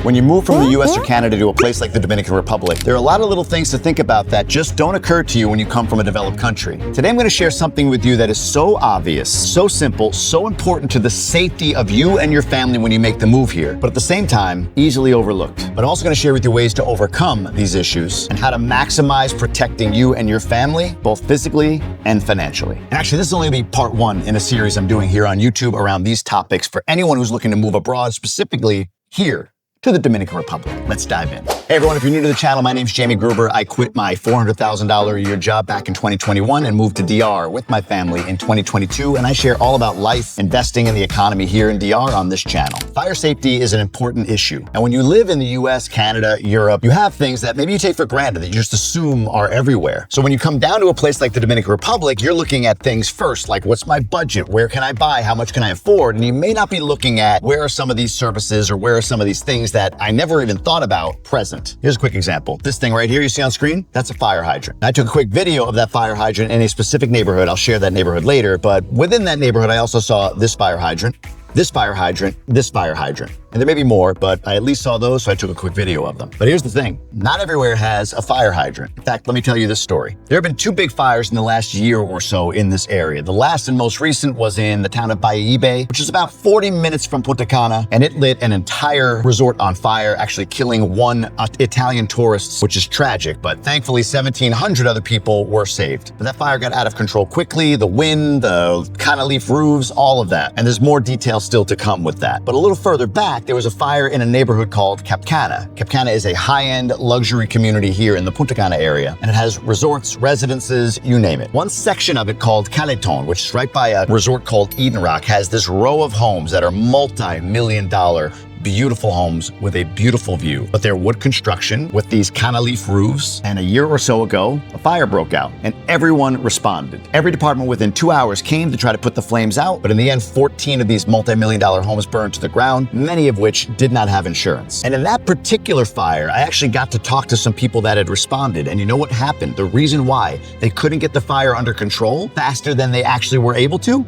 When you move from the US or Canada to a place like the Dominican Republic, there are a lot of little things to think about that just don't occur to you when you come from a developed country. Today I'm going to share something with you that is so obvious, so simple, so important to the safety of you and your family when you make the move here, but at the same time, easily overlooked. But I'm also going to share with you ways to overcome these issues and how to maximize protecting you and your family, both physically and financially. And actually, this is only going to be part one in a series I'm doing here on YouTube around these topics for anyone who's looking to move abroad, specifically here to the Dominican Republic. Let's dive in. Hey everyone, if you're new to the channel, my name's Gruber. I quit my $400,000 a year job back in 2021 and moved to DR with my family in 2022, and I share all about life, investing in the economy here in DR on this channel. Fire safety is an important issue. And when you live in the US, Canada, Europe, you have things that maybe you take for granted that you just assume are everywhere. So when you come down to a place like the Dominican Republic, you're looking at things first, like what's my budget? Where can I buy? How much can I afford? And you may not be looking at where are some of these services or where are some of these things that I never even thought about present. Here's a quick example. This thing right here you see on screen, that's a fire hydrant. I took a quick video of that fire hydrant in a specific neighborhood. I'll share that neighborhood later, but within that neighborhood, I also saw this fire hydrant, this fire hydrant, this fire hydrant. And there may be more, but I at least saw those, so I took a quick video of them. But here's the thing, not everywhere has a fire hydrant. In fact, let me tell you this story. There have been two big fires in the last year or so in this area. The last and most recent was in the town of Bay, which is about 40 minutes from Punta Cana, and it lit an entire resort on fire, actually killing one Italian tourist, which is tragic, but thankfully 1,700 other people were saved. But that fire got out of control quickly, the wind, the Cana leaf roofs, all of that. And there's more details still to come with that. But a little further back, there was a fire in a neighborhood called Cana. Cana is a high-end luxury community here in the Punta Cana area, and it has resorts, residences, you name it. One section of it called Caleton, which is right by a resort called Eden Rock, has this row of homes that are multi-million-dollar beautiful homes with a beautiful view. But they're wood construction with these Cana leaf roofs. And a year or so ago, a fire broke out and everyone responded. Every department within 2 hours came to try to put the flames out. But in the end, 14 of these multi-million-dollar homes burned to the ground, many of which did not have insurance. And in that particular fire, I actually got to talk to some people that had responded. And you know what happened? The reason why they couldn't get the fire under control faster than they actually were able to?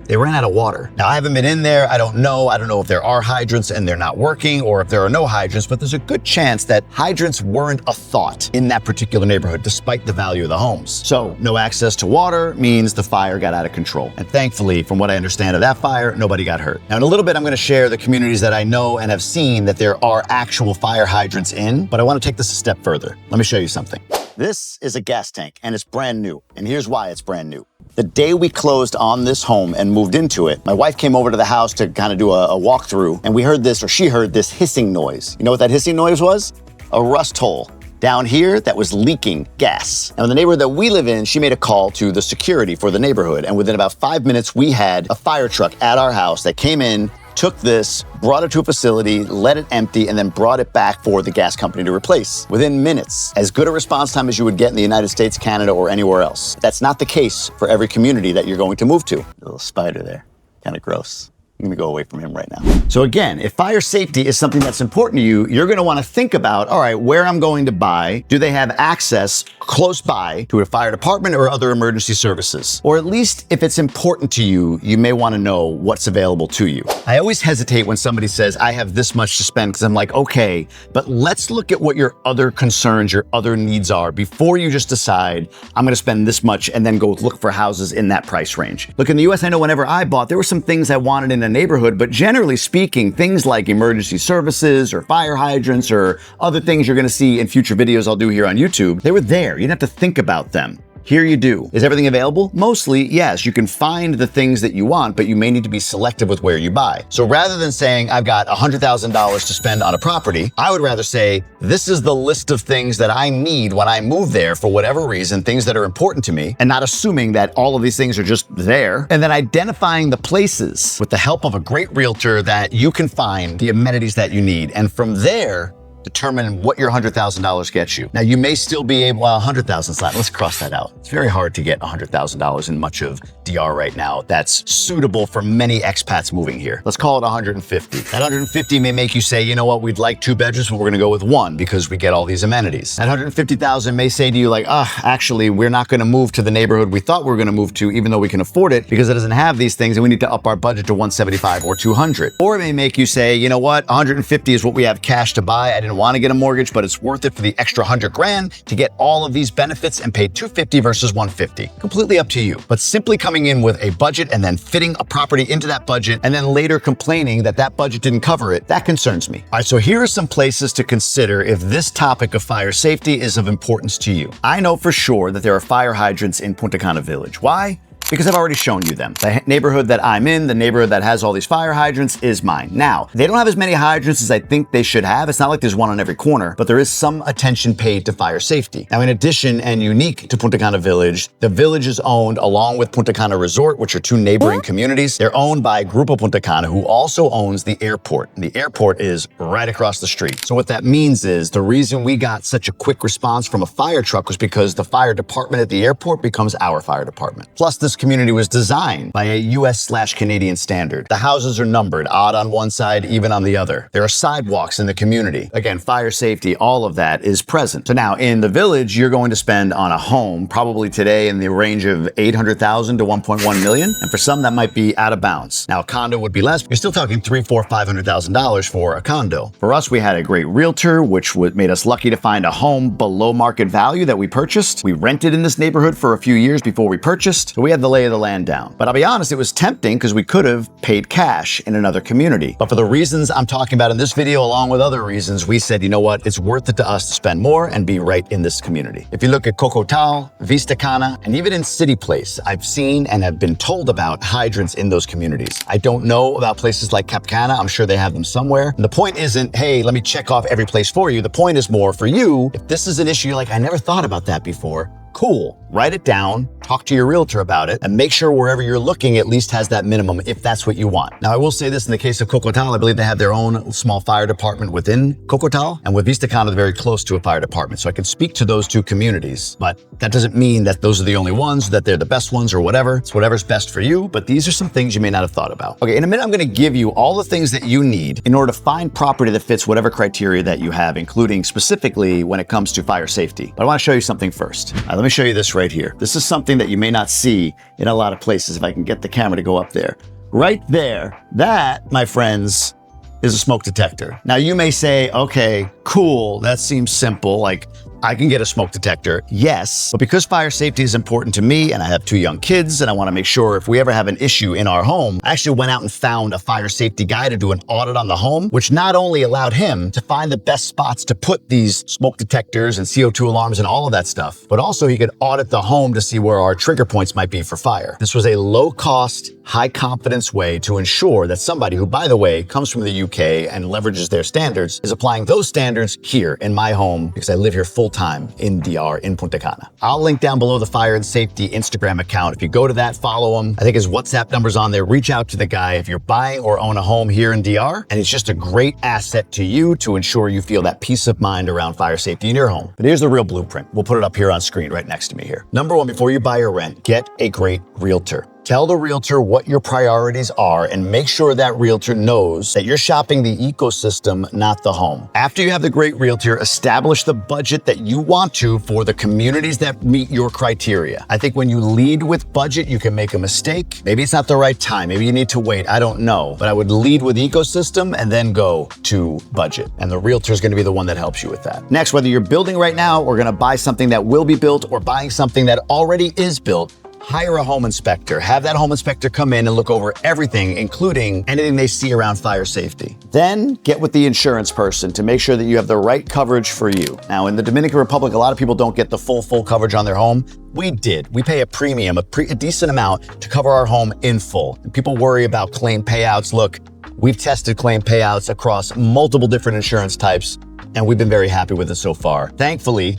They ran out of water. Now, I haven't been in there. I don't know if there are hydrants and they're not working or if there are no hydrants, but there's a good chance that hydrants weren't a thought in that particular neighborhood, despite the value of the homes. So no access to water means the fire got out of control. And thankfully, from what I understand of that fire, nobody got hurt. Now, in a little bit, I'm going to share the communities that I know and have seen that there are actual fire hydrants in, but I want to take this a step further. Let me show you something. This is a gas tank and it's brand new. And here's why it's brand new. The day we closed on this home and moved into it, my wife came over to the house to kind of do a walkthrough, and we heard this, or she heard this hissing noise. You know what that hissing noise was? A rust hole down here that was leaking gas. And the neighborhood that we live in, she made a call to the security for the neighborhood, and within about 5 minutes, we had a fire truck at our house that came in, took this, brought it to a facility, let it empty, and then brought it back for the gas company to replace. Within minutes, as good a response time as you would get in the United States, Canada, or anywhere else. That's not the case for every community that you're going to move to. A little spider there, kind of gross. I'm gonna go away from him right now. So again, if fire safety is something that's important to you, you're gonna wanna think about, all right, where I'm going to buy, do they have access close by to a fire department or other emergency services? Or at least if it's important to you, you may wanna know what's available to you. I always hesitate when somebody says, I have this much to spend, because I'm like, okay, but let's look at what your other concerns, your other needs are before you just decide, I'm gonna spend this much and then go look for houses in that price range. Look, in the US, I know whenever I bought, there were some things I wanted in a neighborhood, but generally speaking, things like emergency services or fire hydrants or other things you're gonna see in future videos I'll do here on YouTube, they were there. You didn't have to think about them. Here you do. Is everything available? Mostly, yes. You can find the things that you want, but you may need to be selective with where you buy. So rather than saying, I've got $100,000 to spend on a property, I would rather say, this is the list of things that I need when I move there for whatever reason, things that are important to me, and not assuming that all of these things are just there, and then identifying the places with the help of a great realtor that you can find the amenities that you need. And from there, determine what your $100,000 gets you. Now, you may still be able, well, 100,000 slot, let's cross that out. It's very hard to get $100,000 in much of DR right now that's suitable for many expats moving here. Let's call it 150. That 150 may make you say, you know what, we'd like 2 bedrooms, but we're gonna go with 1 because we get all these amenities. That 150,000 may say to you like, actually, we're not gonna move to the neighborhood we thought we were gonna move to, even though we can afford it, because it doesn't have these things and we need to up our budget to 175 or 200. Or it may make you say, you know what, 150 is what we have cash to buy. I didn't wanna get a mortgage, but it's worth it for the extra 100 grand to get all of these benefits and pay 250 versus 150. Completely up to you. But simply coming in with a budget and then fitting a property into that budget and then later complaining that that budget didn't cover it, that concerns me. All right, so here are some places to consider if this topic of fire safety is of importance to you. I know for sure that there are fire hydrants in Punta Cana Village. Why? Because I've already shown you them. The neighborhood that I'm in, the neighborhood that has all these fire hydrants is mine. Now, they don't have as many hydrants as I think they should have. It's not like there's one on every corner, but there is some attention paid to fire safety. Now, in addition and unique to Punta Cana Village, the village is owned along with Punta Cana Resort, which are 2 neighboring communities. They're owned by Gruber Punta Cana, who also owns the airport. And the airport is right across the street. So what that means is the reason we got such a quick response from a fire truck was because the fire department at the airport becomes our fire department. Plus, this community was designed by a US/Canadian standard. The houses are numbered, odd on one side, even on the other. There are sidewalks in the community. Again, fire safety, all of that is present. So now in the village, you're going to spend on a home, probably today in the range of 800,000 to 1.1 million. And for some, that might be out of bounds. Now, a condo would be less. You're still talking $300,000, $400,000, $500,000 for a condo. For us, we had a great realtor, which made us lucky to find a home below market value that we purchased. We rented in this neighborhood for a few years before we purchased. So we had the lay of the land down. But I'll be honest, it was tempting because we could have paid cash in another community. But for the reasons I'm talking about in this video, along with other reasons, we said, you know what, it's worth it to us to spend more and be right in this community. If you look at Cocotal, Vista Cana, and even in City Place, I've seen and have been told about hydrants in those communities. I don't know about places like Cap Cana. I'm sure they have them somewhere. And the point isn't, hey, let me check off every place for you. The point is more for you, if this is an issue you're like, I never thought about that before, cool. Write it down, talk to your realtor about it, and make sure wherever you're looking at least has that minimum if that's what you want. Now, I will say this in the case of Cocotal, I believe they have their own small fire department within Cocotal, and with Vista Cana, they're very close to a fire department. So I can speak to those 2 communities, but that doesn't mean that those are the only ones, that they're the best ones or whatever. It's whatever's best for you, but these are some things you may not have thought about. Okay, in a minute, I'm gonna give you all the things that you need in order to find property that fits whatever criteria that you have, including specifically when it comes to fire safety. But I wanna show you something first. Let me show you this right here. This is something that you may not see in a lot of places. If I can get the camera to go up there. Right there, that, my friends, is a smoke detector. Now you may say, okay, cool, that seems simple. Like, I can get a smoke detector, yes, but because fire safety is important to me and I have 2 young kids and I wanna make sure if we ever have an issue in our home, I actually went out and found a fire safety guy to do an audit on the home, which not only allowed him to find the best spots to put these smoke detectors and CO2 alarms and all of that stuff, but also he could audit the home to see where our trigger points might be for fire. This was a low-cost, high-confidence way to ensure that somebody who, by the way, comes from the UK and leverages their standards is applying those standards here in my home because I live here full-time in DR, in Punta Cana. I'll link down below the Fire and Safety Instagram account. If you go to that, follow him. I think his WhatsApp number's on there. Reach out to the guy if you're buying or own a home here in DR, and it's just a great asset to you to ensure you feel that peace of mind around fire safety in your home. But here's the real blueprint. We'll put it up here on screen right next to me here. Number 1, before you buy or rent, get a great realtor. Tell the realtor what your priorities are and make sure that realtor knows that you're shopping the ecosystem, not the home. After you have the great realtor, establish the budget that you want to for the communities that meet your criteria. I think when you lead with budget, you can make a mistake. Maybe it's not the right time. Maybe you need to wait. I don't know. But I would lead with ecosystem and then go to budget. And the realtor is going to be the one that helps you with that. Next, whether you're building right now or going to buy something that will be built or buying something that already is built, hire a home inspector. Have that home inspector come in and look over everything, including anything they see around fire safety. Then get with the insurance person to make sure that you have the right coverage for you. Now, in the Dominican Republic, a lot of people don't get the full coverage on their home. We did. We pay a premium, a decent amount to cover our home in full. And people worry about claim payouts. Look, we've tested claim payouts across multiple different insurance types, and we've been very happy with it so far. Thankfully,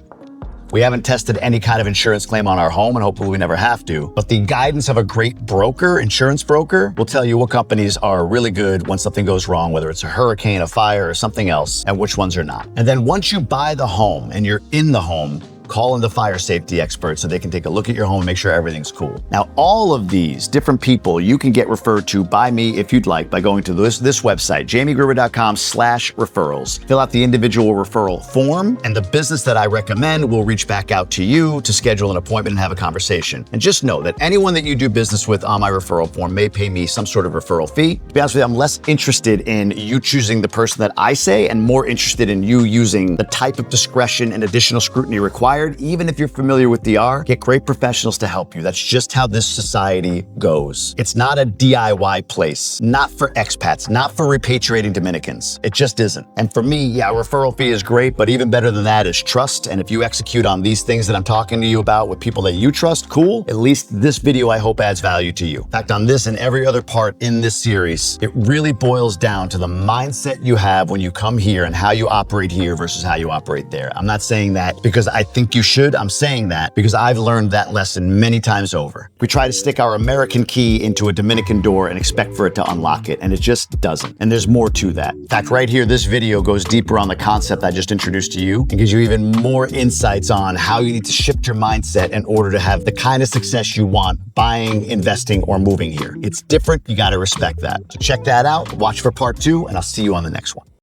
We haven't tested any kind of insurance claim on our home, and hopefully we never have to. But the guidance of a great broker, insurance broker, will tell you what companies are really good when something goes wrong, whether it's a hurricane, a fire, or something else, and which ones are not. And then once you buy the home and you're in the home, call in the fire safety experts so they can take a look at your home and make sure everything's cool. Now, all of these different people you can get referred to by me if you'd like by going to this website, jamiegruber.com/referrals. Fill out the individual referral form, and the business that I recommend will reach back out to you to schedule an appointment and have a conversation. And just know that anyone that you do business with on my referral form may pay me some sort of referral fee. To be honest with you, I'm less interested in you choosing the person that I say and more interested in you using the type of discretion and additional scrutiny required. Even if you're familiar with DR, get great professionals to help you. That's just how this society goes. It's not a DIY place, not for expats, not for repatriating Dominicans. It just isn't. And for me, yeah, referral fee is great, but even better than that is trust. And if you execute on these things that I'm talking to you about with people that you trust, cool. At least this video, I hope, adds value to you. In fact, on this and every other part in this series, it really boils down to the mindset you have when you come here and how you operate here versus how you operate there. I'm not saying that because I think you should. I'm saying that because I've learned that lesson many times over. We try to stick our American key into a Dominican door and expect for it to unlock it, and it just doesn't. And there's more to that. In fact, right here, this video goes deeper on the concept I just introduced to you and gives you even more insights on how you need to shift your mindset in order to have the kind of success you want buying, investing, or moving here. It's different. You got to respect that. So check that out. Watch for part 2, and I'll see you on the next one.